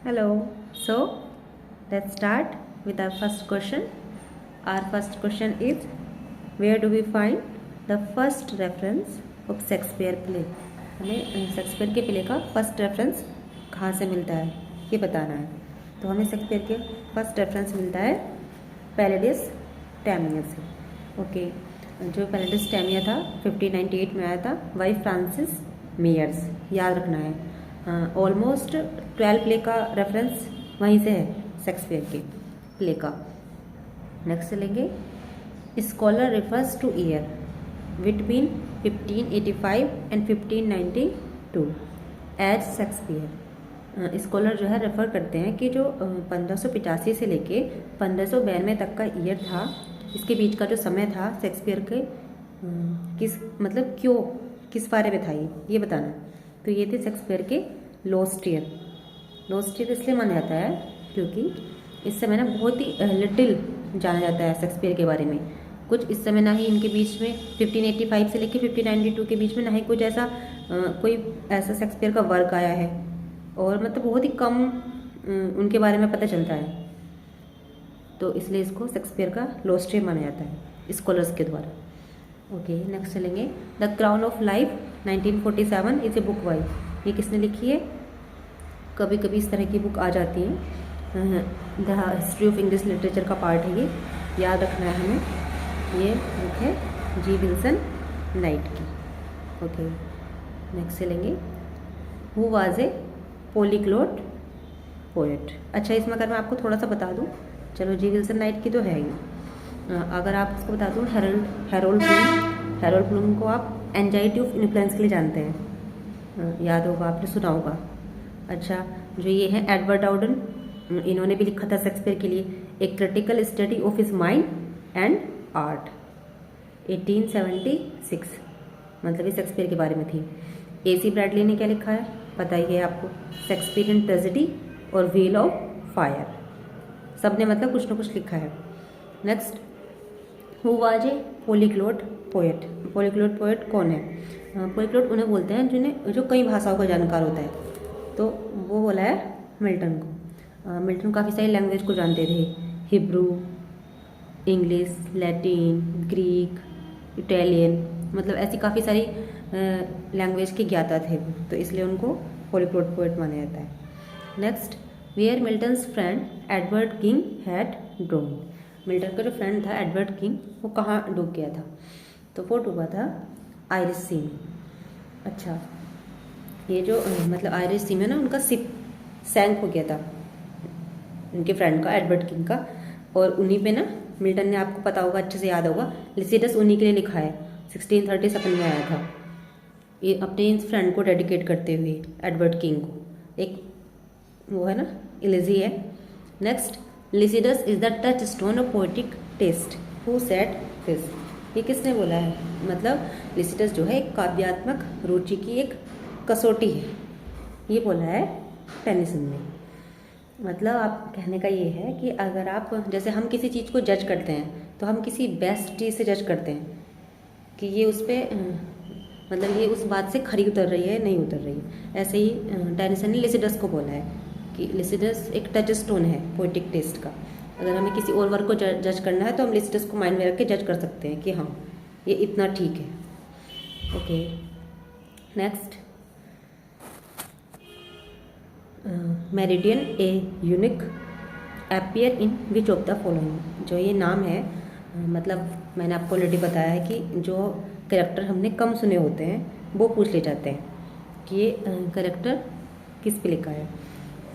Hello. So let's start with our first question. Our first question is, where do we find the first reference of Shakespeare play? हमें Shakespeare के play का first reference कहाँ से मिलता है ये बताना है। तो हमें शेक्सपियर के फर्स्ट रेफरेंस मिलता है पैलेडियस टैमिया से। ओके, जो पैलेडियस टैमिया था 1598 में आया था बाई फ्रांसिस मेयर्स, याद रखना है। ऑलमोस्ट 12 प्ले का रेफरेंस वहीं से है शेक्सपियर के प्ले का। नेक्स्ट लेंगे, scholar refers to year between 1585 and 1592 as Shakespeare. Scholar जो है रेफ़र करते हैं कि जो 1585 से लेके 1592 तक का ईयर था, इसके बीच का जो समय था शेक्सपियर के किस बारे में था ये बताना। तो ये थे शेक्सपियर के लॉस्ट ईयर। लॉस्ट ईयर इसलिए माना जाता है क्योंकि इस समय ना बहुत ही लिटिल जाना जाता है शेक्सपियर के बारे में। कुछ इस समय ना ही इनके बीच में 1585 से लेकर 1592 के बीच में ना ही कुछ ऐसा कोई ऐसा शेक्सपियर का वर्क आया है, और मतलब बहुत ही कम उनके बारे में पता चलता है। तो इसलिए इसको शेक्सपियर का लॉस्ट ईयर माना जाता है स्कॉलर्स के द्वारा। ओके, नेक्स्ट चलेंगे, the crown of life 1947 is a book by. ये किसने लिखी है? कभी कभी इस तरह की बुक आ जाती है, the history of English literature का पार्ट है ये, याद रखना है हमें। ये बुक है जी विल्सन नाइट की। ओके, नेक्स्ट चलेंगे, who was a polyglot poet. अच्छा, इसमें अगर मैं आपको थोड़ा सा बता दूं, चलो जी विल्सन नाइट की तो है ही, अगर आप इसको बता दूं, हैरोल्ड ब्लूम को आप एंजाइटी ऑफ इन्फ्लुएंस के लिए जानते हैं, याद होगा, आपने सुना होगा। अच्छा, जो ये है एडवर्ड आउडन, इन्होंने भी लिखा था शेक्सपियर के लिए a critical study of his mind and art 1876, मतलब ये शेक्सपियर के बारे में थी। AC ब्रैडली ने क्या लिखा है पता ही है आपको, शेक्सपियरियन ट्रेजेडी और व्हील ऑफ फायर। सब ने मतलब कुछ ना कुछ लिखा है। Next, who was a polyglot poet. Polyglot poet कौन है? पॉलीग्लॉट उन्हें बोलते हैं जो कई भाषाओं का जानकार होता है। तो वो बोला है मिल्टन को। मिल्टन काफ़ी सारी लैंग्वेज को जानते थे, Hebrew, English, Latin, Greek, Italian, मतलब ऐसी काफ़ी सारी लैंग्वेज के ज्ञाता थे वो, तो इसलिए उनको पॉलीग्लॉट पोएट माना जाता है। Next, where Milton's friend Edward King had drowned. Milton का जो फ्रेंड था एडवर्ड किंग, वो कहाँ डूब गया था? तो वो डूबा था आयरिश सी में। अच्छा, ये जो मतलब आयरिश सी में ना उनका शिप सैंक हो गया था, उनके फ्रेंड का, एडवर्ड किंग का, और उन्हीं पे ना मिल्टन ने, आपको पता होगा, अच्छे से याद होगा, लिसिडस उन्हीं के लिए लिखा है, 1637 में आया था, ये अपने इन फ्रेंड को डेडिकेट करते हुए एडवर्ड किंग को। एक वो है ना, इलिजी है। Next, Lycidas is the touch stone of poetic taste, who said this. ये किसने बोला है? मतलब लिसिडस जो है एक काव्यात्मक रुचि की एक कसौटी है, ये बोला है टेनिसन ने। मतलब आप कहने का ये है कि अगर आप, जैसे हम किसी चीज़ को जज करते हैं तो हम किसी बेस्ट चीज़ से जज करते हैं कि ये उस पर मतलब ये उस बात से खरी उतर रही है नहीं उतर रही है। ऐसे ही टेनिसन ने लिसिडस को बोला है कि लिसिडस एक टच स्टोन है पोएटिक टेस्ट का। अगर हमें किसी और वर्क को जज करना है तो हम लिसिडस को माइंड में रख के जज कर सकते हैं कि हाँ ये इतना ठीक है। Okay, next, meridian a unique appear in which of the following. जो ये नाम है, मतलब मैंने आपको ऑलरेडी बताया है कि जो कैरेक्टर हमने कम सुने होते हैं वो पूछ ले जाते हैं कि ये कैरेक्टर किस पे लिखा है।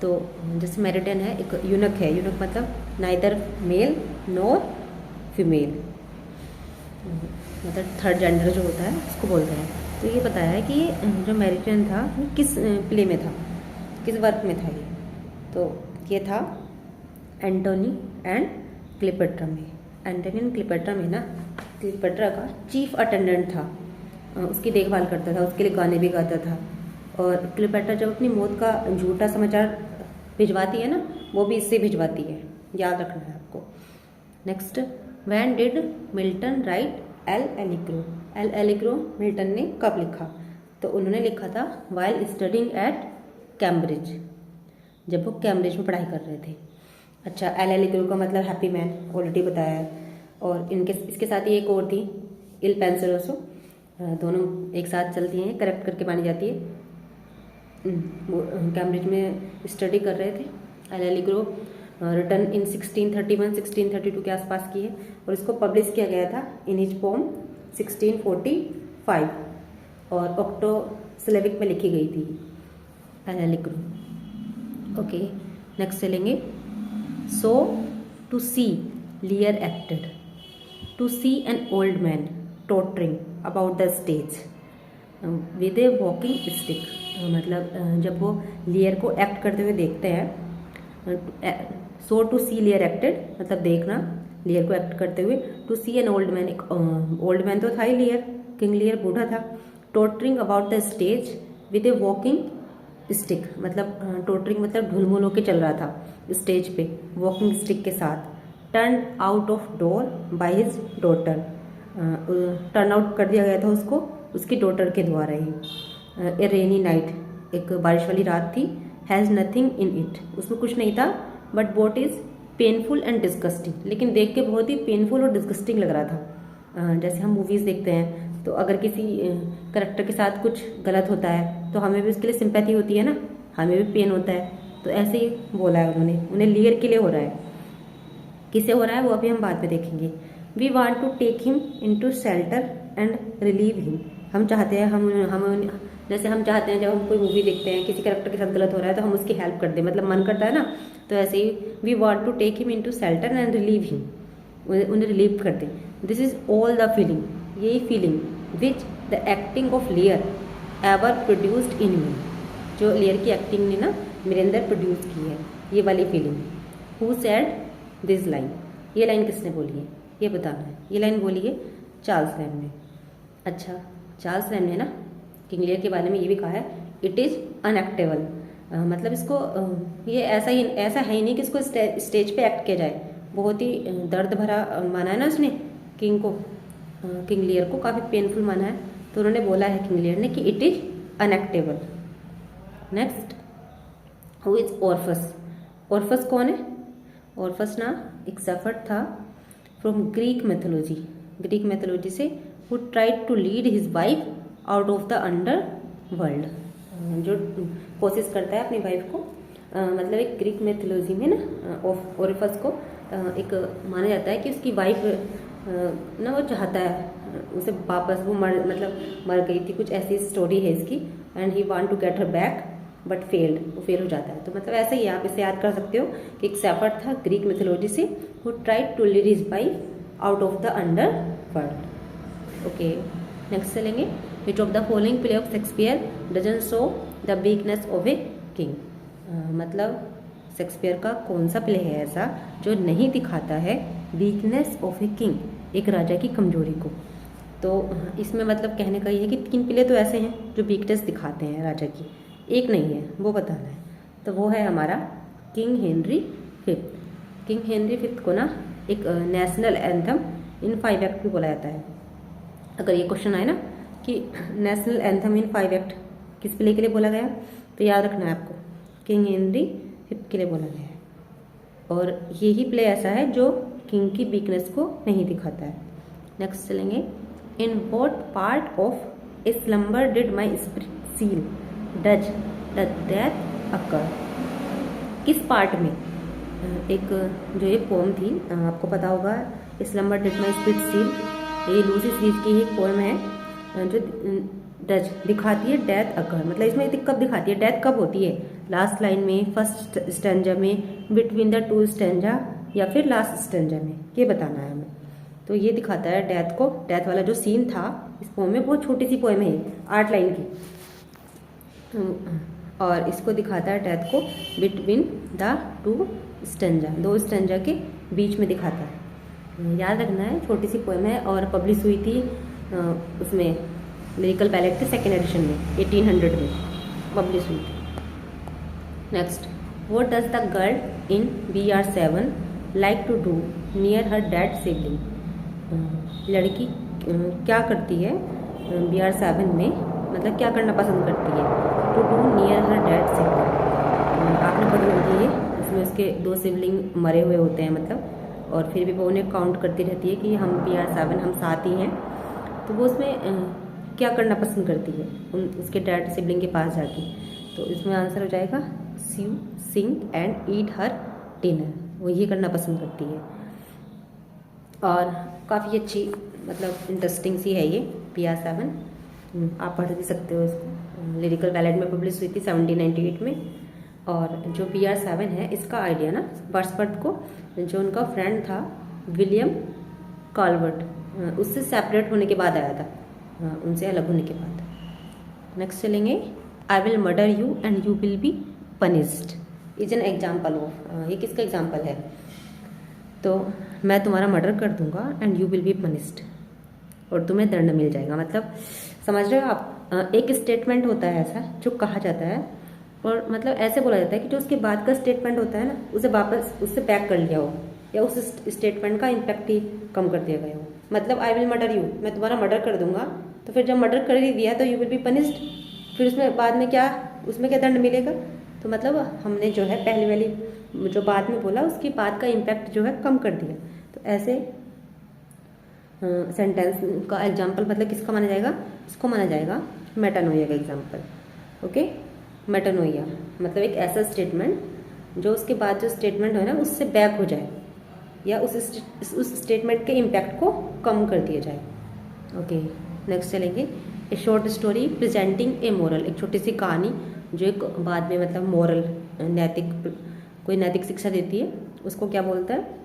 तो जैसे मेरिडियन है, एक यूनिक है, यूनिक मतलब नाइदर मेल नॉर फीमेल, मतलब थर्ड जेंडर जो होता है उसको बोलते हैं। तो ये बताया है कि ये जो मेरिडियन था वो किस प्ले में था, किस वर्क में था ये? तो ये था एंटोनी एंड क्लियोपेट्रा में। एंटोनी एंड क्लियोपेट्रा में ना, क्लियोपेट्रा का चीफ अटेंडेंट था, उसकी देखभाल करता था, उसके लिए गाने भी गाता था। और क्लियोपेट्रा जब अपनी मौत का झूठा समाचार भिजवाती है ना, वो भी इससे भिजवाती है, याद रखना है आपको। Next, when did Milton right L Allegro. L Allegro Milton ने कब लिखा? तो उन्होंने लिखा था वाइल स्टडिंग एट कैम्ब्रिज। जब वो कैम्ब्रिज में पढ़ाई कर रहे थे। अच्छा, एल एलिग्रो का मतलब हैप्पी मैन ऑलरेडी बताया है। और इसके साथ ही एक और थी, इल पेंसरोसो, दोनों एक साथ चलती हैं, करेक्ट करके मानी जाती है। वो कैम्ब्रिज में स्टडी कर रहे थे। एल एलिग्रो रिटर्न इन 1631-1632 के आसपास की है और इसको पब्लिश किया गया था इन हिज पोम 1645 और ऑक्टो सिलेबिक में लिखी गई थी एल एलिग्रो। ओके, नेक्स्ट चलेंगे। So to see Lear acted, to see an old man tottering about the stage with a walking stick. मतलब जब वो लियर को एक्ट करते हुए देखते हैं, सो टू सी लियर एक्टेड मतलब देखना लियर को एक्ट करते हुए। To see an old man, एक ओल्ड मैन तो था ही लियर, किंग लियर बूढ़ा था। Tottering about the stage with a walking stick, मतलब टोटरिंग मतलब ढुलमुल होके चल रहा था स्टेज पे वॉकिंग स्टिक के साथ। Turn out of door by his daughter, turn out कर दिया गया था उसको उसकी डॉटर के द्वारा ही। ए रेनी नाइट, एक बारिश वाली रात थी। हैज़ नथिंग इन इट, उसमें कुछ नहीं था। But what is painful and disgusting, लेकिन देख के बहुत ही पेनफुल और डिस्गस्टिंग लग रहा था। जैसे हम मूवीज़ देखते हैं तो अगर किसी करेक्टर के साथ कुछ गलत होता है तो हमें भी उसके लिए सिंपैथी होती है ना, हमें भी पेन होता है। तो ऐसे ही बोला है उन्होंने, उन्हें लियर के लिए हो रहा है। किसे हो रहा है वो अभी हम बाद में देखेंगे। We want to take him into shelter and relieve him, हम चाहते हैं हम जैसे हम चाहते हैं जब हम कोई मूवी देखते हैं किसी कैरेक्टर के साथ गलत हो रहा है तो हम उसकी हेल्प कर दें, मतलब मन करता है ना। तो ऐसे ही we want to take him into shelter and relieve him, उन्हें रिलीव कर दें। This is all the feeling, यही feeling which the acting of Lear ever produced in me, जो लियर की एक्टिंग ने ना मेरे अंदर प्रोड्यूस की है, ये वाली feeling. Who said this line, ये लाइन किसने बोली है ये बताना है। ये लाइन बोली है चार्ल्स लैम ने। अच्छा, चार्ल्स लैम ने ना किंग लियर के बारे में ये भी कहा है, इट इज़ अनएक्टेबल, मतलब इसको ये ऐसा है ही नहीं कि इसको स्टेज पे एक्ट किया जाए। बहुत ही दर्द भरा माना है ना उसने किंग को, किंग लियर को काफ़ी पेनफुल माना है। तो उन्होंने बोला है किंग लियर ने कि it is unactable. Next, who is Orpheus. Orpheus कौन है? ऑर्फस ना एक शेफर्ड था from Greek mythology, Greek mythology से, who tried to lead his wife out of the underworld, जो कोशिश करता है अपनी वाइफ को, मतलब एक ग्रीक मैथोलॉजी में ना ऑर्फस को एक माना जाता है कि उसकी वाइफ ना वो चाहता है उसे वापस, वो मर गई थी, कुछ ऐसी स्टोरी है इसकी। And he want to get her back but failed, वो फेल हो जाता है। तो मतलब ऐसे ही आप इसे याद कर सकते हो कि एक शेफर्ड था ग्रीक मैथोलॉजी से, who tried to lead his wife out of the underworld. Okay, next चलेंगे। Which of the following play of Shakespeare doesn't show the weakness of a king, मतलब शेक्सपियर का कौन सा play है ऐसा जो नहीं दिखाता है वीकनेस ऑफ ए किंग, एक राजा की कमजोरी को। तो इसमें मतलब कहने का ये है कि 3 प्ले तो ऐसे हैं जो वीकनेस दिखाते हैं राजा की, एक नहीं है, वो बताना है। तो वो है हमारा king Henry fifth. King Henry fifth को ना एक नेशनल एंथम इन 5 एक्ट भी बोला जाता है। अगर ये क्वेश्चन आए ना कि नेशनल एंथम इन 5 एक्ट किस प्ले के लिए बोला गया, तो याद रखना है आपको किंग हेनरी फिफ्थ के लिए बोला गया है। और यही प्ले ऐसा है जो किंग की वीकनेस को नहीं दिखाता है। नेक्स्ट चलेंगे। In what part of a slumber did my spirit seal does the death occur, किस पार्ट में एक जो ये पोम थी, आपको पता होगा slumber did my spirit seal, ये लूसी सीरीज की एक पोम है जो डज दिखाती है डेथ अकर, मतलब इसमें कब दिखाती है, डेथ कब होती है, लास्ट लाइन में, फर्स्ट स्टेंजा में, बिटवीन द 2 स्टेंजा या फिर लास्ट स्टेंजा में, ये बताना है हमें। तो ये दिखाता है डेथ को, डेथ वाला जो सीन था इस पोम में, बहुत छोटी सी पोम है 8 लाइन की, और इसको दिखाता है डेथ को बिटवीन द 2 स्टेंजा, 2 स्टेंजा के बीच में दिखाता है। याद रखना है, छोटी सी पोएम है और पब्लिश हुई थी उसमें लिरिकल बैलेट के 2nd एडिशन में 1800 में पब्लिश हुई थी। Next, what does the girl in BR7 like to do near her dead sibling, लड़की क्या करती है BR7 में, मतलब क्या करना पसंद करती है, to do near her dead sibling, आपने पढ़ी होगी ये, उसमें उसके 2 सिबलिंग मरे हुए होते हैं मतलब, और फिर भी वो उन्हें काउंट करती रहती है कि हम PR7 हम साथ ही हैं। तो वो उसमें क्या करना पसंद करती है उसके डैड सिबलिंग के पास जाके। तो इसमें आंसर हो जाएगा स्यू sing and eat her dinner, वो ये करना पसंद करती है। और काफ़ी अच्छी मतलब इंटरेस्टिंग सी है ये PR7, आप पढ़ भी सकते हो इसको। लिरिकल बैलेड में पब्लिश हुई थी 1798 में। और जो PR7 है इसका आइडिया ना वर्ड्सवर्थ को जो उनका फ्रेंड था विलियम कॉलवर्ट उससे सेपरेट होने के बाद आया था, उनसे अलग होने के बाद। नेक्स्ट चलेंगे, I will murder you and you will be punished is an example of, ये किसका एग्जाम्पल है? तो मैं तुम्हारा मर्डर कर दूंगा and you will be punished, और तुम्हें दंड मिल जाएगा। मतलब समझ रहे हो आप, एक स्टेटमेंट होता है ऐसा जो कहा जाता है, और मतलब ऐसे बोला जाता है कि जो उसके बाद का स्टेटमेंट होता है ना उसे वापस उससे बैक कर लिया हो, या उस स्टेटमेंट का इम्पैक्ट ही कम कर दिया गया हो। मतलब आई विल मर्डर यू, मैं तुम्हारा मर्डर कर दूंगा, तो फिर जब मर्डर कर ही दिया तो यू विल बी पनिश्ड, फिर उसमें बाद में क्या, उसमें क्या दंड मिलेगा? तो मतलब हमने जो है पहली वाली जो बात में बोला उसकी बात का इम्पैक्ट जो है कम कर दिया। तो ऐसे सेंटेंस का एग्जाम्पल मतलब किसका माना जाएगा? इसको माना जाएगा मेटानोइया का एग्जाम्पल। ओके, मेटानोइया मतलब एक ऐसा स्टेटमेंट जो उसके बाद जो स्टेटमेंट है ना उससे बैक हो जाए, या उस स्टेटमेंट के इम्पैक्ट को कम कर दिया जाए। ओके, नेक्स्ट चलेंगे, ए शॉर्ट स्टोरी प्रेजेंटिंग ए मोरल, एक छोटी सी कहानी जो एक बाद में मतलब मोरल कोई नैतिक शिक्षा देती है, उसको क्या बोलता है?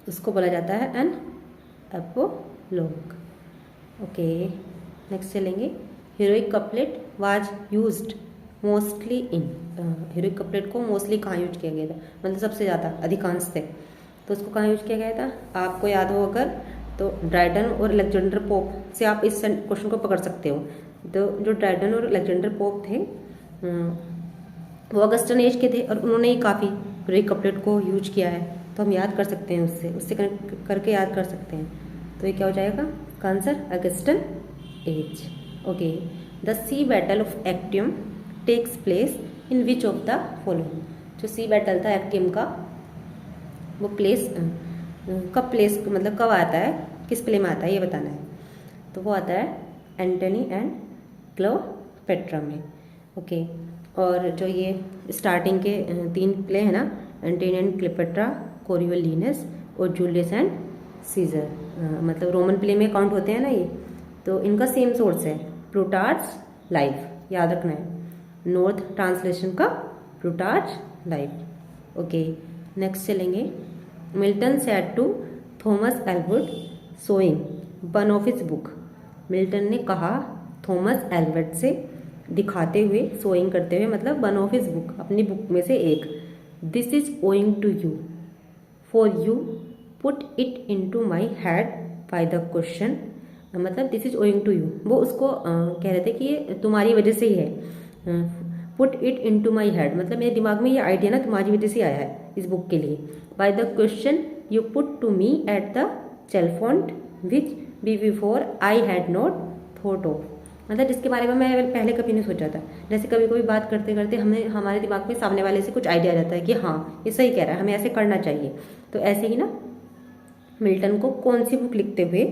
उसको बोला जाता है एन एपोलॉग। ओके, नेक्स्ट चलेंगे, heroic couplet was used mostly in, heroic couplet को मोस्टली कहाँ यूज किया गया था? मतलब सबसे ज़्यादा अधिकांश थे, तो उसको कहाँ यूज किया गया था? आपको याद हो अगर तो ड्राइडन और अलेक्जेंडर पोप से आप इस क्वेश्चन को पकड़ सकते हो। तो जो ड्राइडन और अलेक्जेंडर पोप थे वो अगस्टन एज के थे, और उन्होंने ही काफ़ी हीरोइक कपलेट को यूज किया है, तो हम याद कर सकते हैं उससे कनेक्ट करके याद कर सकते हैं। तो ये क्या हो जाएगा answer? Augustan age. Okay, the sea battle of Actium takes place in which of the following, जो सी बैटल था एक्टियम का वो प्लेस कब प्लेस मतलब कब आता है, किस प्ले में आता है ये बताना है। तो वो आता है एंटनी एंड क्लोपेट्रा में। ओके, और जो ये स्टार्टिंग के 3 प्ले है ना, एंटनी एंड क्लोपेट्रा, कोरियोलिनस और जूलियस एंड सीजर, मतलब रोमन प्ले में काउंट होते हैं ना ये, तो इनका सेम सोर्स है प्लूटार्च लाइफ, याद रखना है, नॉर्थ ट्रांसलेशन का प्लूटार्च लाइफ। ओके, नेक्स्ट चलेंगे, Milton said to Thomas Ellwood showing one of his book, Milton ने कहा थॉमस एल्वर्ट से दिखाते हुए, सोइंग करते हुए मतलब वन ऑफ हिज बुक, अपनी बुक में से एक, this is owing to you for you put it into my head by the question, मतलब this is owing to you, वो उसको कह रहे थे कि ये तुम्हारी वजह से ही है। Put it into my head मतलब मेरे दिमाग में ये आइडिया ना तुम्हारी वजह से आया है इस बुक के लिए। By the question you put to me at the Chalfont which be before I had not thought of, मतलब जिसके बारे में मैं पहले कभी नहीं सोचा था। जैसे कभी कोई बात करते करते हमें हमारे दिमाग में सामने वाले से कुछ आइडिया आ जाता है कि हाँ ये सही कह रहा है, हमें ऐसे करना चाहिए। तो ऐसे ही ना मिल्टन को कौन सी बुक लिखते हुए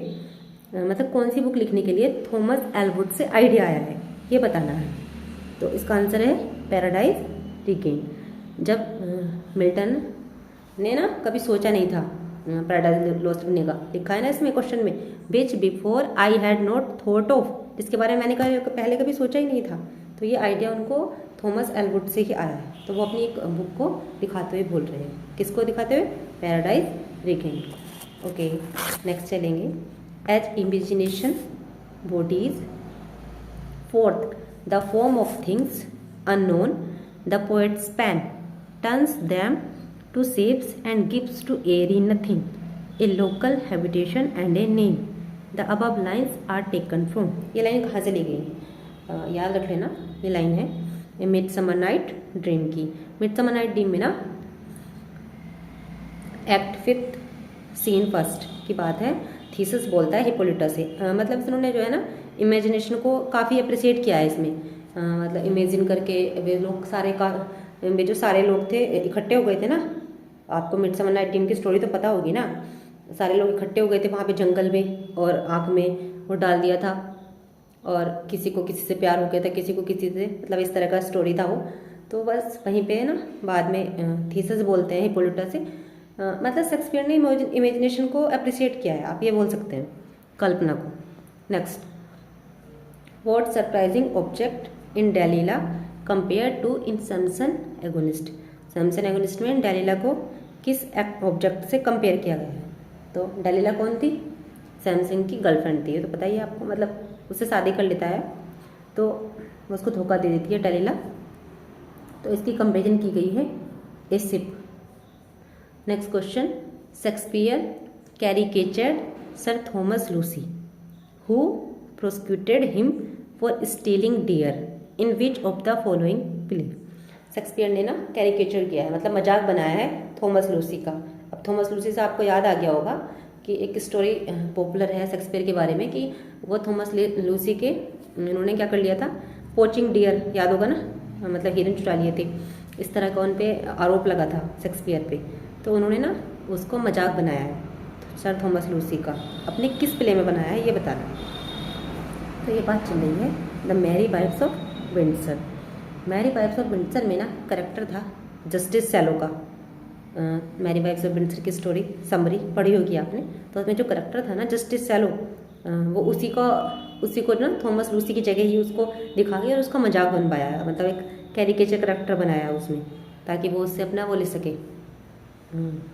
मतलब कौन सी बुक लिखने के लिए थॉमस एल्वर्ट से आइडिया आया है ये बताना है। तो इसका आंसर है पैराडाइज रीगेन्ड। जब मिल्टन ने ना कभी सोचा नहीं था पैराडाइज लॉस्ट लिखने का, लिखा है ना इसमें क्वेश्चन में which before I had not thought of, जिसके बारे में मैंने पहले कभी सोचा ही नहीं था, तो ये आइडिया उनको थॉमस एल्वर्ट से ही आया है। तो वो अपनी एक बुक को दिखाते हुए बोल रहे हैं, किसको दिखाते हुए? Paradise Regained. ओके, नेक्स्ट चलेंगे, as imagination bodies forth the form of things unknown, the poet's pen turns them to shapes and gives to airy nothing a local habitation and a name. The above lines are taken from, ये line कहाँ से ली गई याद रख लेना, ये line है midsummer night dream की। मिडसमर नाइट ड्रीम में ना एक्ट 5 सीन 1 की बात है, थीसिस बोलता है हिप्पोलिटस से, मतलब उन्होंने जो है ना इमेजिनेशन को काफ़ी अप्रिशिएट किया है इसमें, मतलब इमेजिन करके वे लोग सारे का में जो सारे लोग थे इकट्ठे हो गए थे ना, आपको मिडसमर नाइट ड्रीम की स्टोरी तो पता होगी ना, सारे लोग इकट्ठे हो गए थे वहाँ पे जंगल में और आँख में वो डाल दिया था और किसी को किसी से प्यार हो गया था, किसी को किसी से, मतलब इस तरह का स्टोरी था वो। तो बस वहीं पे ना बाद में थीसिस बोलते हैं हिप्पोलिटा से, मतलब शेक्सपियर ने इमेजिनेशन को अप्रिशिएट किया है, आप ये बोल सकते हैं, कल्पना को। Next, what surprising object in Delilah compare to in Samson Agonistes. Samson Agonistes में डेलिला को किस ऑब्जेक्ट से कंपेयर किया गया है? तो डेलिला कौन थी? सैमसन की गर्लफ्रेंड थी, ये तो पता ही है आपको, मतलब उससे शादी कर लेता है तो वो उसको धोखा दे देती है डेलिला। तो इसकी कंपेरिजन की गई है a ship. Next question, Shakespeare caricatured Sir Thomas Lucy who prosecuted him for stealing deer in which of the following play. Shakespeare ने ना कैरिकेचर किया है, मतलब मजाक बनाया है थॉमस लूसी का। अब थॉमस लूसी से आपको याद आ गया होगा कि एक स्टोरी पॉपुलर है शेक्सपियर के बारे में कि वो थॉमस लूसी के उन्होंने क्या कर लिया था, पोचिंग डियर, याद होगा ना, मतलब हिरन चुरा लिए थे, इस तरह का उन पे आरोप लगा था शेक्सपियर पे। तो उन्होंने ना उसको मजाक बनाया है सर थॉमस लूसी का। अपने किस प्ले में बनाया है ये बताना। तो ये बात चल रही है the Merry Wives of Windsor. Merry Wives of Windsor में ना करेक्टर था जस्टिस सैलो का। मैरी वाइफ्स ऑफ विंडसर की स्टोरी समरी पढ़ी होगी आपने, तो उसमें जो करेक्टर था ना जस्टिस सैलो, वो उसी को ना थॉमस लूसी की जगह ही उसको दिखा के और उसका मजाक बनवाया, मतलब एक कैरिकेचर करेक्टर बनाया उसमें, ताकि वो उससे अपना वो ले सके,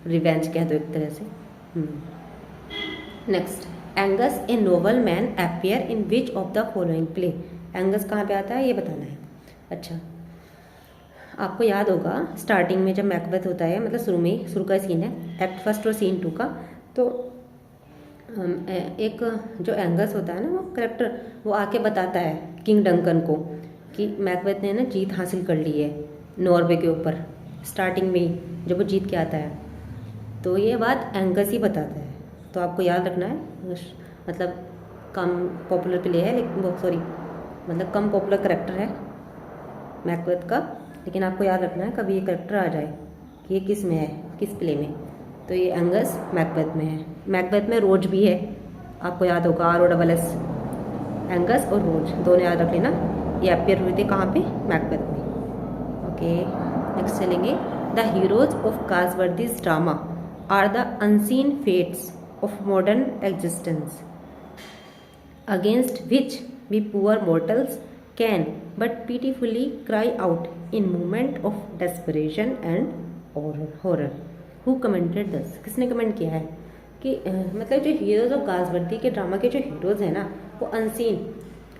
रिवेंज कह दो एक तरह से। Next, Angus a noble man appear in which of the following play. Angus कहाँ पे आता है ये बताना है। अच्छा, आपको याद होगा स्टार्टिंग में जब मैकबेथ होता है, मतलब शुरू का सीन है, एक्ट फर्स्ट और सीन 2 का, तो एक जो एंगस होता है ना वो करेक्टर, वो आके बताता है किंग डंकन को कि मैकबेथ ने ना जीत हासिल कर ली है नॉर्वे के ऊपर, स्टार्टिंग में ही जब वो जीत के आता है, तो ये बात एंगस ही बताता है। तो आपको याद रखना है, मतलब कम पॉपुलर प्ले है, लेकिन वो सॉरी मतलब कम पॉपुलर करेक्टर है मैकबेथ का, लेकिन आपको याद रखना है कभी ये करेक्टर आ जाए कि ये किस में है, किस प्ले में। तो ये एंगस मैकबेथ में है। मैकबेथ में रोज भी है, आपको याद होगा ROSS, एंगस और रोज दोनों याद रख लेना। ये अपीयर हुए थे कहाँ पे? मैकबेथ में। ओके, नेक्स्ट चलेंगे, the heroes of Galsworthy's drama are the unseen fates of modern existence against which we poor mortals can but pitifully cry out in moment of desperation and horror. Who commented this? किसने comment किया है कि मतलब जो heroes of गासवर्दी के drama के जो heroes हैं ना वो अनसीन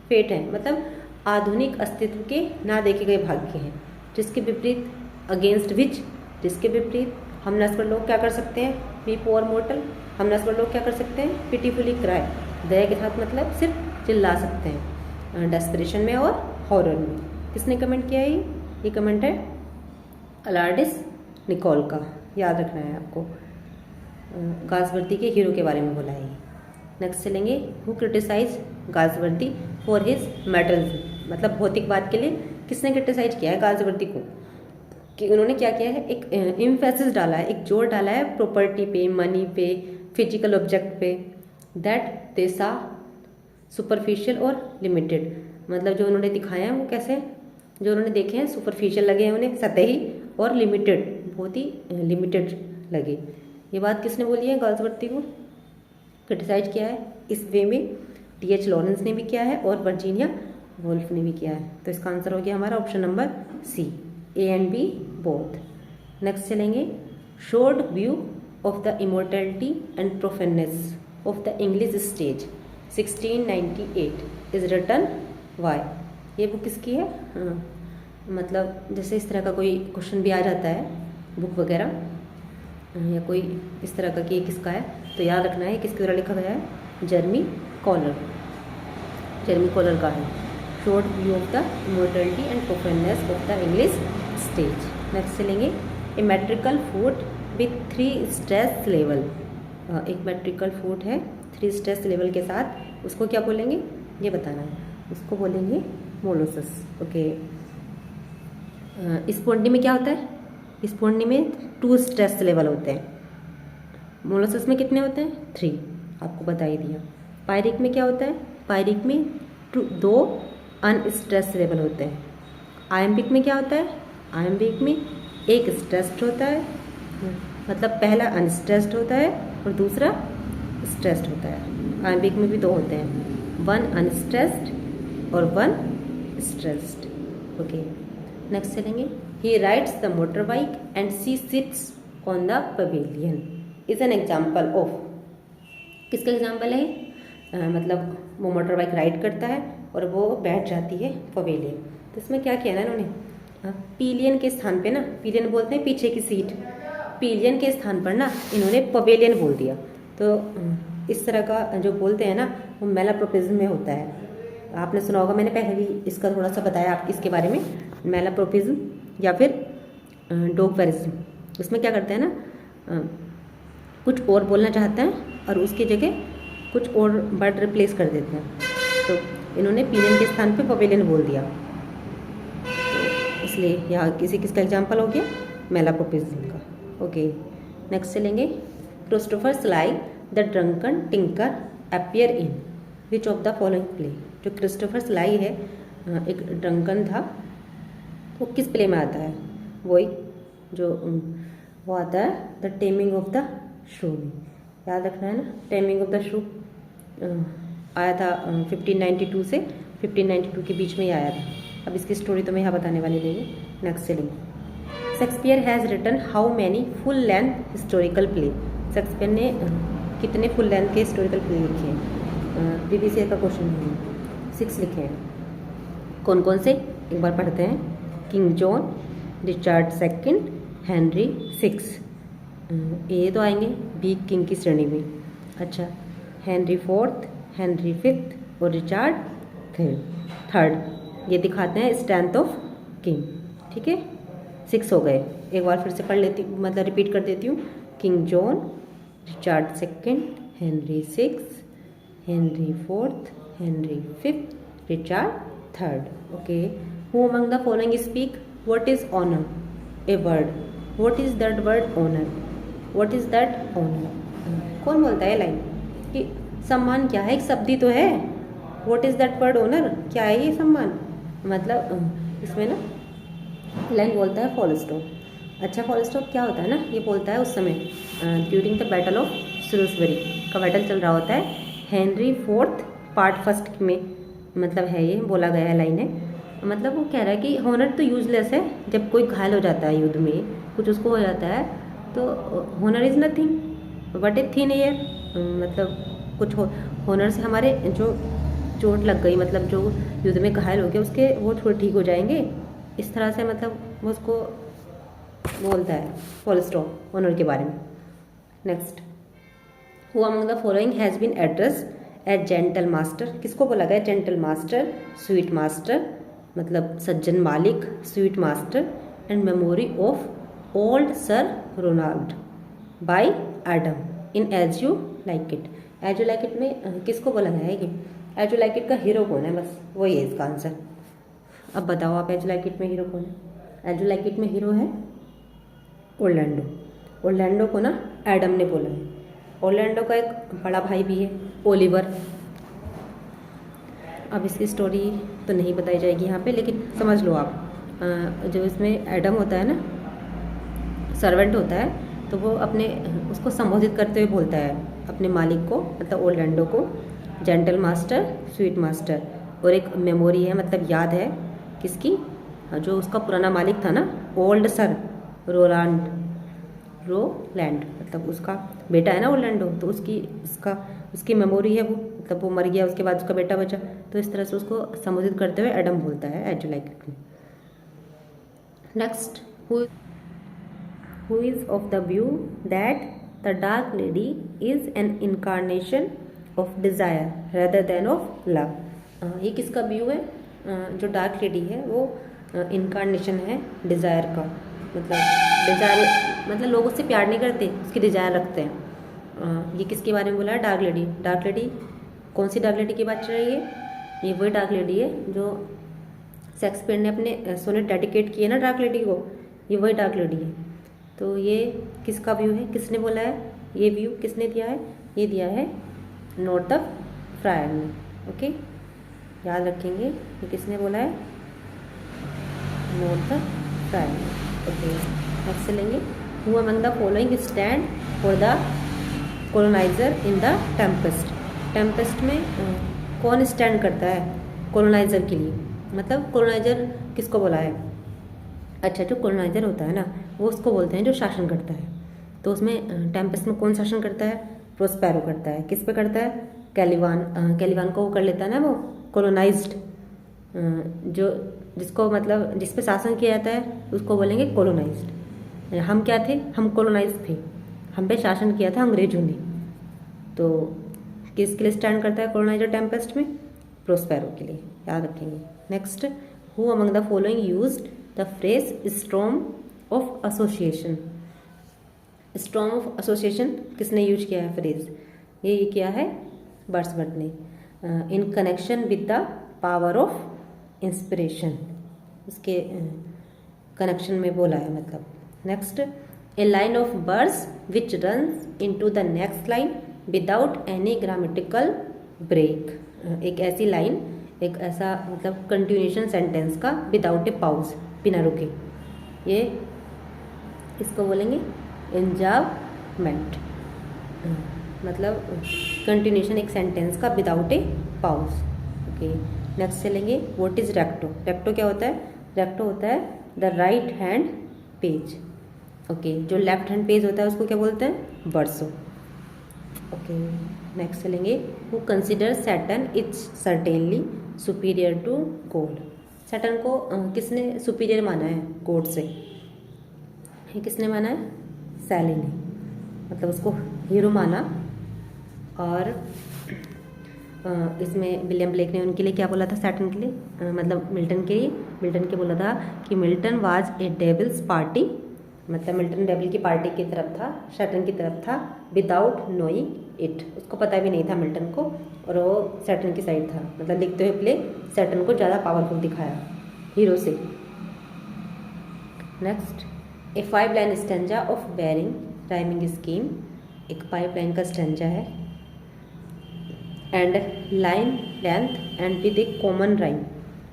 फेट हैं, मतलब आधुनिक अस्तित्व के ना देखे गए भाग्य हैं, जिसके विपरीत अगेंस्ट विच, जिसके विपरीत हम नस्बर लोग क्या कर सकते हैं, वी पुअर मोर्टल, हम नस्बर लोग क्या कर सकते हैं, पिटीफुली क्राई, दया के साथ मतलब सिर्फ चिल्ला सकते हैं, डेस्परेशन में और हॉरर में। किसने कमेंट किया है ये कमेंट है अलार्डिस निकोल का, याद रखना है आपको, गासवर्दी के हीरो के बारे में बोला है। नेक्स्ट चलेंगे, who criticise Galsworthy for his metals, मतलब भौतिकवाद के लिए किसने क्रिटिसाइज किया है गासवर्दी को, कि उन्होंने क्या किया है, एक एम्फेसिस डाला है, एक जोर डाला है प्रॉपर्टी पे, मनी पे, फिजिकल ऑब्जेक्ट पे, दैट दे सा सुपरफिशियल और लिमिटेड, मतलब जो उन्होंने दिखाया है वो कैसे, जो उन्होंने देखे हैं सुपरफिशियल लगे हैं उन्हें, सतही, और लिमिटेड, बहुत ही लिमिटेड लगे। ये बात किसने बोली है, गासवर्दी को क्रिटिसाइज किया है इस वे में TH लॉरेंस ने भी किया है और वर्जीनिया वुल्फ ने भी किया है। तो इसका आंसर हो गया हमारा option number C, A and B both. Next चलेंगे, short view of the immorality and profaneness of the English stage 1698 is written by. ये बुक किसकी है? मतलब जैसे इस तरह का कोई क्वेश्चन भी आ जाता है बुक वगैरह, या कोई इस तरह का कि ये किसका है, तो याद रखना है किसके द्वारा लिखा गया है, जर्मी कॉलर का है, short view of the immorality and profaneness of the English stage. Next चलेंगे, a metrical foot with 3 stress level, एक मेट्रिकल फूट है 3 स्ट्रेस लेवल के साथ, उसको क्या बोलेंगे ये बताना है, उसको बोलेंगे मोलोसस। ओके, स्पॉन्डी में क्या होता है? स्पॉन्डी में 2 स्ट्रेस लेवल होते हैं। मोलस्कस में कितने होते हैं? 3, आपको बता ही दिया। पायरिक में क्या होता है? पायरिक में 2 अनस्ट्रेस लेवल होते हैं। आयम्बिक में क्या होता है? आयम्बिक में एक स्ट्रेस्ड होता है, मतलब पहला अनस्ट्रेस्ड होता है और दूसरा स्ट्रेस्ड होता है। आयम्बिक में भी 2 होते हैं, 1 अनस्ट्रेस्ड और 1 स्ट्रेस्ड। ओके, नेक्स्ट चलेंगे। He rides the motor bike and she sits on the pavilion is an example of. किसका एग्जाम्पल है? मतलब वो मोटर बाइक राइड करता है और वो बैठ जाती है पवेलियन। तो इसमें क्या किया ना इन्होंने, पिलियन के स्थान पे ना, पिलियन बोलते हैं पीछे की सीट, पिलियन के स्थान पर ना इन्होंने पवेलियन बोल दिया। तो इस तरह का जो बोलते हैं ना वो मैलाप्रोपिज्म में होता है। आपने सुना होगा, मैंने पहले भी इसका थोड़ा सा बताया आप इसके बारे में, मैलाप्रोपिज्म या फिर डोगवेरिज्म। उसमें क्या करते हैं ना, कुछ और बोलना चाहते हैं और उसकी जगह कुछ और वर्ड रिप्लेस कर देते हैं। तो इन्होंने पिलियन के स्थान पे पवेलियन बोल दिया, तो इसलिए यहाँ किसका एग्जाम्पल हो गया? मैलाप्रोपिज्म का। ओके, नेक्स्ट चलेंगे। Christopher sly the drunken tinker appear in which of the following play. जो क्रिस्टोफर स्लाई है एक ड्रंकन था, वो किस प्ले में आता है? वही जो वो आता है द टेमिंग ऑफ द श्रू में। याद रखना है ना, टेमिंग ऑफ द श्रू आया था 1592 से 1592 के बीच में ही आया था। अब इसकी स्टोरी तो मैं यहाँ बताने वाली नहीं हूँ। नेक्स्ट चलेंगे। Shakespeare has written how many full length historical play. Shakespeare ने कितने फुल लेंथ के हिस्टोरिकल प्ले लिखे हैं? प्रीवियस ईयर का क्वेश्चन है, 6 लिखे हैं। कौन कौन से एक बार पढ़ते हैं। King John, Richard second, Henry 6, ये तो आएंगे बी किंग की श्रेणी में। अच्छा, हेनरी 4th, हेनरी 5th और रिचर्ड 3rd, ये दिखाते हैं स्ट्रेंथ ऑफ किंग। ठीक है, 6 हो गए। एक बार फिर से पढ़ लेती, मतलब रिपीट कर देती हूँ। King John, Richard second, Henry 6, Henry 4th, Henry 5th, Richard 3rd। Okay, who among the following speak what is honour? A word. What is that word? Honour. What is that? Honour. कौन बोलता है line कि सम्मान क्या है? एक शब्द ही तो है। What is that word? Honour. क्या है ये सम्मान? मतलब इसमें ना लाइन बोलता है फॉलस्टॉप। अच्छा, फॉलस्टॉप क्या होता है ना, ये बोलता है उस समय ड्यूरिंग द बैटल ऑफ श्रूसबरी का बैटल चल रहा होता है, हेनरी 4th पार्ट 1 में मतलब है ये बोला गया है लाइन है। मतलब वो कह रहा है कि हॉनर तो यूजलेस है, जब कोई घायल हो जाता है युद्ध में, कुछ उसको हो जाता है, तो honour is nothing but a thin air. मतलब कुछ हॉनर से हमारे जो चोट लग गई, मतलब जो युद्ध में घायल हो गया, उसके वो थोड़े ठीक हो जाएंगे। इस तरह से मतलब वो उसको बोलता है फॉलस्टॉप ऑनर के बारे में। Next, who among the following has been address as gentle master. किसको बोला गया? जेंटल मास्टर, स्वीट मास्टर मतलब सज्जन मालिक, sweet master, and memory of old Sir Ronald by Adam in As You Like It. As You Like It में किसको बोला गया है? कि एज यू लाइक इट का हीरो कौन है? बस वही है इसका आंसर। अब बताओ आप, एज यू लाइक इट में हीरो कौन है? एज यू लाइक इट में हीरो है ओरलैंडो। ओरलैंडो को ना एडम ने बोला है। ओरलैंडो का एक बड़ा भाई भी है ओलिवर। अब इसकी स्टोरी तो नहीं बताई जाएगी यहाँ पे, लेकिन समझ लो आप, जो इसमें एडम होता है ना, सर्वेंट होता है, तो वो अपने उसको संबोधित करते हुए बोलता है अपने मालिक को, मतलब ओरलैंडो को, जेंटल मास्टर, स्वीट मास्टर। और एक मेमोरी है, मतलब याद है किसकी? जो उसका पुराना मालिक था ना, ओल्ड सर रोलैंड, मतलब उसका बेटा है ना ओरलैंडो, तो उसकी मेमोरी है वो, मतलब वो मर गया, उसके बाद उसका बेटा बचा, तो इस तरह से उसको संबोधित करते हुए एडम बोलता है एज यू लाइक इट में। Next, who is of the view that the dark lady is an incarnation of desire rather than of love. ये किसका व्यू है? जो डार्क लेडी है वो इनकारनेशन है डिज़ायर का, मतलब डिज़ायर मतलब लोग उससे प्यार नहीं करते, उसकी डिज़ायर रखते हैं। ये किसके बारे में बोला है? Dark lady. डार्क लेडी कौन सी डार्क लेडी की बात चल रही है? ये वही डार्क लेडी है जो शेक्सपियर ने अपने सोनेट डेडिकेट किए ना डार्क लेडी को, ये वही डार्क लेडी है। तो ये किसका व्यू है, किसने बोला है, ये व्यू किसने दिया है, ये दिया है नॉर्थप फ्रायर ने। ओके, याद रखेंगे ये किसने बोला है, नॉर्थप फ्रायर। ओके, नेक्स्ट लेंगे, who among the following stand for the coloniser in the Tempest. Tempest में कौन स्टैंड करता है कॉलोनाइजर के लिए, मतलब कॉलोनाइजर किसको बोला है, अच्छा जो कॉलोनाइजर होता है ना वो उसको बोलते हैं जो शासन करता है। तो उसमें टेम्पेस्ट में कौन शासन करता है, प्रोस्पेरो करता है। किस पे करता है, कैलिवान को वो कर लेता है ना, वो कॉलोनाइज्ड, जो जिसको मतलब जिस पे शासन किया जाता है उसको बोलेंगे कॉलोनाइज्ड। हम क्या थे, हम कॉलोनाइज थे, हम पे शासन किया था अंग्रेजों ने। तो किसके लिए स्टैंड करता है कॉलोनाइजर टेम्पेस्ट में, प्रोस्पेरो के लिए, याद रखेंगे। Next, who among the following used the phrase storm of association. Storm of association किसने यूज किया है फ्रेज, ये किया है वर्ड्सवर्थ ने, in connection with the power of inspiration, उसके कनेक्शन में बोला है मतलब। Next, a line of words which runs into the next line without any grammatical break. एक ऐसी लाइन, एक ऐसा मतलब कंटिन्यूएशन सेंटेंस का विदाउट ए पाउज, बिना रुके, ये इसको बोलेंगे एंजावमेंट, मतलब कंटिन्यूएशन एक सेंटेंस का without a pause. Okay, next चलेंगे, व्हाट इज रेक्टो। रेक्टो क्या होता है, रेक्टो होता है the right hand page. Okay, जो लेफ्ट हैंड पेज होता है उसको क्या बोलते हैं, वर्सो। ओके, नेक्स्ट चलेंगे, who consider Saturn it's certainly superior to God. Saturn को किसने सुपीरियर माना है गॉड से, ये किसने माना है, सैली ने, मतलब उसको हीरो माना। और इसमें विलियम ब्लेक ने उनके लिए क्या बोला था, सैटर्न के लिए मतलब मिल्टन के लिए, मिल्टन के बोला था कि Milton was a devil's party, मतलब मिल्टन डेविल की पार्टी की तरफ था, सैटर्न की तरफ था, विदाउट नोइंग इट, उसको पता भी नहीं था मिल्टन को, और वो सैटर्न की साइड था, मतलब लिखते हुए प्ले सैटर्न को ज़्यादा पावरफुल दिखाया हीरो से। Next, a 5 line stanza of varying rhyming scheme, एक 5 लाइन का स्टेंजा है and line length and with a common rhyme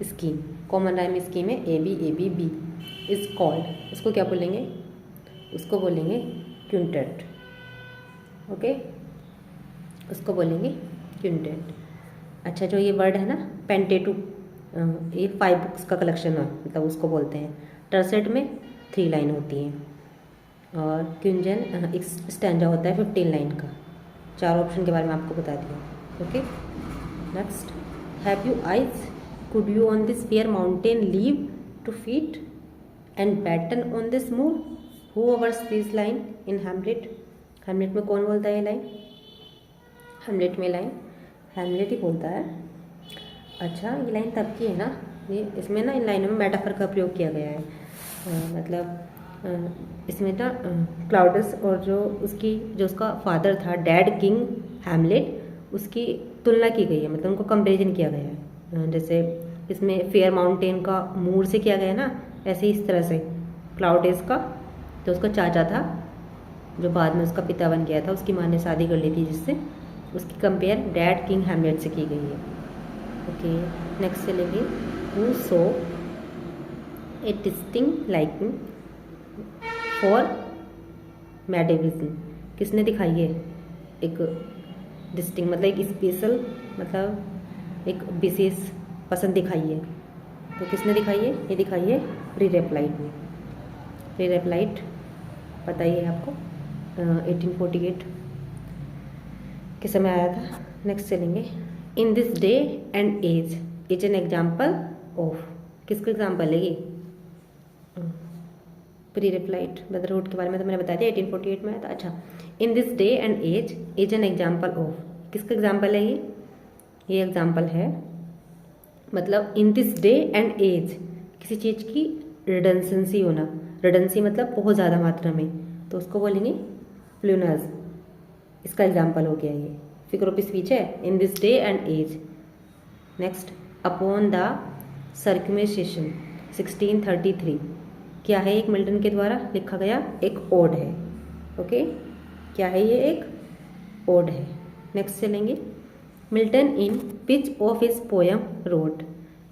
scheme. Common rhyme scheme है A B B is called, उसको क्या बोलेंगे, उसको बोलेंगे क्विंटेट। ओके, उसको बोलेंगे क्विंटेट। अच्छा, जो ये वर्ड है ना पेंटेटू, ये 5 बुक्स का कलेक्शन है, मतलब उसको बोलते हैं। टर्सेट में 3 लाइन होती हैं और क्विंजन एक स्टैंजा होता है 15 लाइन का। 4 ऑप्शन के बारे में आपको बता दिया। Okay, next, have you eyes, could you on this fair mountain leave to feed and batten on this moor, who avers this line in Hamlet. Hamlet में कौन बोलता है ये लाइन, हैमलेट में लाइन हैमलेट ही बोलता है। अच्छा, ये लाइन तब की है ना, ये इसमें ना इन लाइनों में मेटाफर का प्रयोग किया गया है, मतलब इसमें ना क्लाउडस और जो उसका फादर था डैड किंग हैमलेट, उसकी तुलना की गई है, मतलब उनको कंपेरिजन किया गया है। जैसे इसमें फेयर माउंटेन का मूर से किया गया है ना, ऐसे ही इस तरह से क्लाउडेस का, तो उसका चाचा था जो बाद में उसका पिता बन गया था, उसकी माँ ने शादी कर ली थी जिससे, उसकी कंपेयर डैड किंग हैमलेट से की गई है। ओके, नेक्स्ट चलेंगे, who showed a distinct liking for medievalism. किसने दिखाई है एक डिस्टिंक्ट, मतलब एक स्पेशल, मतलब एक विशेष पसंद दिखाई है, तो किसने दिखाई है, ये दिखाई है प्री-रैपलाइट ने। प्री-रैपलाइट पता ही है आपको, 1848 के समय आया था। नेक्स्ट चलेंगे, in this day and age is an example of, किसका एग्जाम्पल है ये, प्री-रैपलाइट ब्रदरहुड के बारे में तो मैंने बताया था 1848 में आया था। अच्छा, in this day and age is an example of, किसका एग्जाम्पल है ये एग्जाम्पल है, मतलब in this day and age किसी चीज़ की रिडंडेंसी होना, रिडंडेंसी मतलब बहुत ज़्यादा मात्रा में, तो उसको बोलेंगे प्लूनर्स, इसका एग्जाम्पल हो गया ये। फिगर ऑफ स्पीच है in this day and age. Next, upon the circumcision 1633 क्या है? एक मिल्टन के द्वारा लिखा गया एक ओड है। ओके, क्या है ये? एक ओड है। नेक्स्ट चलेंगे, Milton in which of his poem wrote.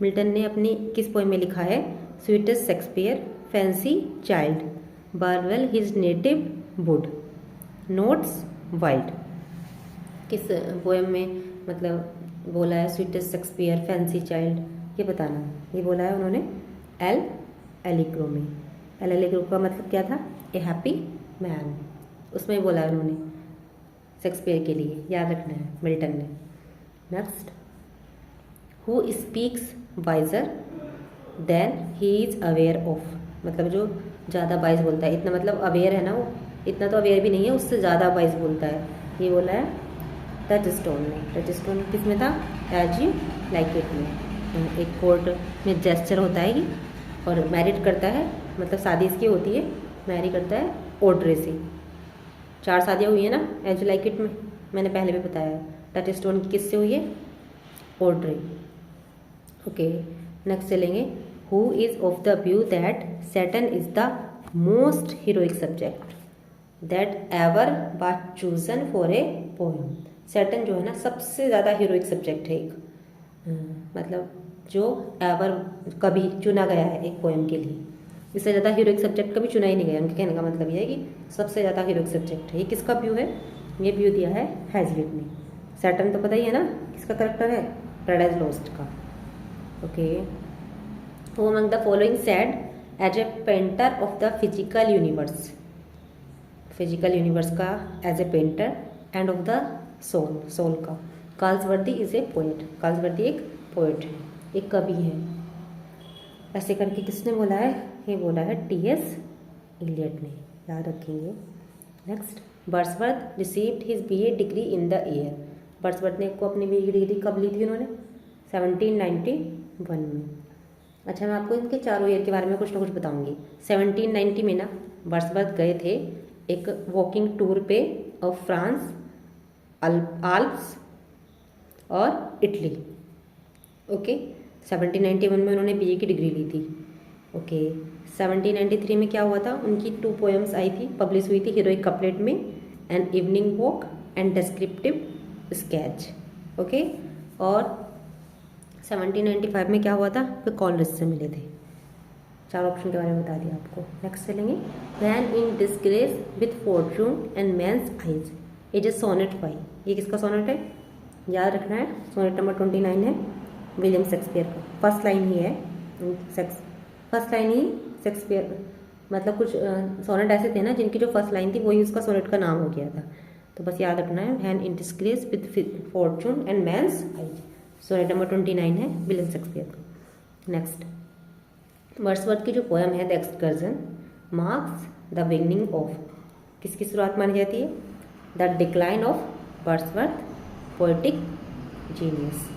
Milton ने अपनी किस पोएम में लिखा है? Sweetest Shakespeare, fancy child, warble his native wood, notes wild. किस पोएम में मतलब बोला है स्वीटेस्ट शेक्सपियर, फैंसी चाइल्ड? ये बताना है। ये बोला है उन्होंने एल एलिग्रो में। एल एलिग्रो का मतलब क्या था? ए हैप्पी मैन। उसमें बोला है उन्होंने शेक्सपियर के लिए, याद रखना है मिल्टन ने। Next, who speaks wiser than he is aware of. मतलब जो ज़्यादा वाइज बोलता है, इतना मतलब अवेयर है ना वो, इतना तो अवेयर भी नहीं है, उससे ज़्यादा वाइज बोलता है। ये बोला है टचस्टोन में। टचस्टोन किस में था? एज यू लाइक इट में। एक कोर्ट में जेस्चर होता है ये, और मैरिड करता है, मतलब शादी इसकी होती है, मैरी करता है ऑड्रे से। 4 शादियाँ हुई है ना एज यू लाइक इट में, मैंने पहले भी बताया। टचस्टोन की किससे हुई है? ऑड्रे। ओके, नेक्स्ट चलेंगे, who is of the view that Saturn is the most heroic subject that ever was chosen for a poem. Saturn जो है ना सबसे ज़्यादा हीरोइक सब्जेक्ट है एक, मतलब जो एवर कभी चुना गया है एक पोएम के लिए। इससे ज़्यादा हीरोइक सब्जेक्ट कभी चुना ही नहीं गया। उनके कहने का मतलब ये है कि सबसे ज़्यादा हीरोइक सब्जेक्ट है। ये किसका व्यू है? ये व्यू दिया है हैजलिट ने। सैटर्न तो पता ही है ना किसका करेक्टर है? पैराडाइज लॉस्ट का। Okay, who among the following said as a painter of the physical universe. Physical universe का as a painter and of the soul, soul का। Galsworthy is a poet. कार्ल्सवर्दी एक पोएट है, एक कवि है। ऐसे करके किसने बोला है? ये बोला है टी.एस. इलियट ने, याद रखेंगे। Next, Wordsworth received his B.A. Degree in the year. Wordsworth ने को अपनी B.A. डिग्री कब ली थी उन्होंने? 1791 में। अच्छा, मैं आपको इनके चारों ईयर के बारे में कुछ ना कुछ बताऊंगी। 1790 में ना वर्ड्सवर्थ गए थे एक वॉकिंग टूर पे ऑफ फ्रांस, आल्प्स और इटली। ओके, 1791 में उन्होंने B.A. की डिग्री ली थी। ओके, 1793 में क्या हुआ था? उनकी 2 पोएम्स आई थी, पब्लिश हुई थी हीरोइक कपलेट में, an evening walk and descriptive sketch. Okay, और 1795 में क्या हुआ था? वे कॉलरिज से मिले थे। 4 ऑप्शन के बारे में बता दिया आपको। नेक्स्ट चलेंगे, man in disgrace with fortune and men's eyes is a sonnet by. ये किसका सोनेट है? याद रखना है, सोनेट नंबर 29 है विलियम शेक्सपियर का। फर्स्ट लाइन ही है, फर्स्ट लाइन ही शेक्सपियर, मतलब कुछ सोनेट ऐसे थे ना जिनकी जो फर्स्ट लाइन थी वही उसका सोनेट का नाम हो गया था। तो बस याद रखना है, man in disgrace with fortune and men's eyes, sonnet number 29 है विलियम शेक्सपियर का। नेक्स्ट, वर्ड्सवर्थ की जो पोएम है the excursion marks the beginning of, किसकी शुरुआत मानी जाती है? The decline of Wordsworth poetic genius,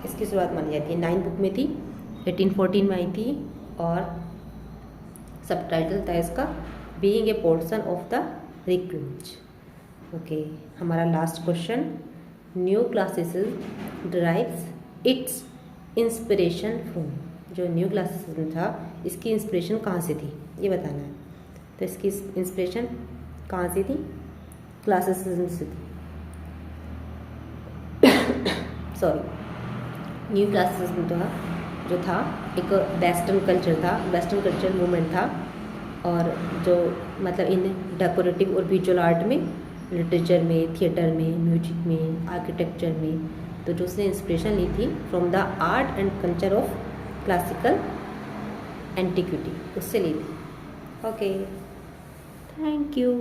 इसकी शुरुआत मानी जाती है। 9th बुक में थी, 1814 में आई थी, और सबटाइटल था इसका being a portion of the recluse. Okay, हमारा last question, new classicism derives its inspiration from. जो न्यू क्लासिसिज्म था इसकी इंस्पिरेशन कहाँ से थी ये बताना है। तो इसकी इंस्पिरेशन कहाँ से थी? क्लासिसिज्म से थी। सॉरी, न्यू क्लासिसिज्म जो था एक वेस्टर्न कल्चर था, वेस्टर्न कल्चर मूवमेंट था, और जो मतलब इन डेकोरेटिव और विजुअल आर्ट में, लिटरेचर में, थिएटर में, म्यूजिक में, आर्किटेक्चर में, तो जो उसने इंस्पिरेशन ली थी from the art and culture of classical antiquity, उससे ली थी। Okay, thank you.